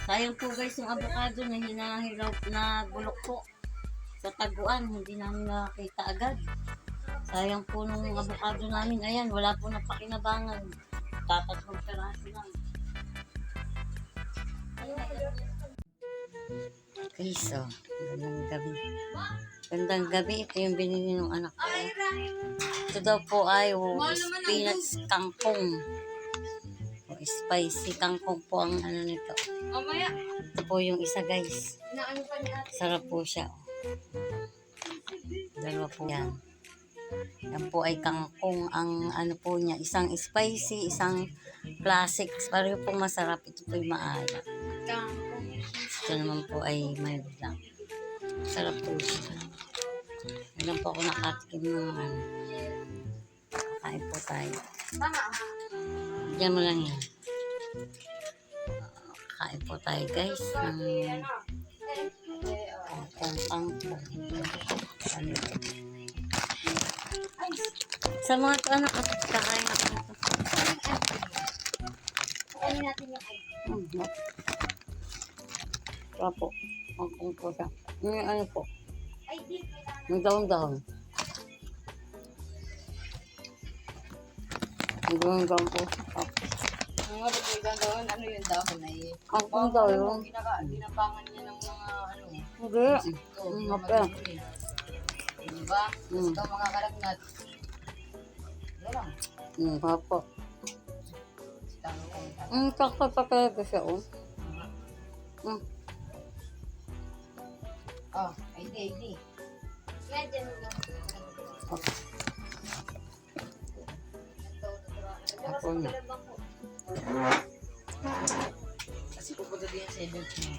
Sayang po guys yung avocado na hinahilaw na bulok po. Sa taguan, hindi namin nakakita agad. Sayang po nung avocado namin. Ayan, wala po na pakinabangan. Tatatlong peraso lang. Okay, so, gandang gabi. Gandang gabi, ito yung binili ng anak ko. Ito daw po ay spinach kangkong. O, spicy kangkong po ang ano nito. Ito po yung isa guys. Sarap po siya. Dalawa po yan. Yan po ay kangkong. Ang ano po niya, isang spicy, isang classic. Pareho pong masarap. Ito po yung maalat. Ito naman po ay may lang. Sarap po siya. Ilan po ako nakatikim ng ano. Kain po tayo. Diyan mo lang yan. Kain po tayo guys. Kangkong. Ano ito? Sa mga ito anak, kakain ako nito. Kainin natin yung egg. Ito po. Kangkong po siya. Ano po? Ay, di. Yung dahon-dahon. Yung dahon-dahon po. Mga dahon, ano yung dahon na yun? Kangkong daw yun. Ginapangan niya ng mga ano. Hindi. Okay. Diba? Ito mga kalagnat. Yan lang. Papa. Sakto pa talaga siya, oh. Oh, ID. Medyo lang. Ako na. Kasi pupunta din sa event niya.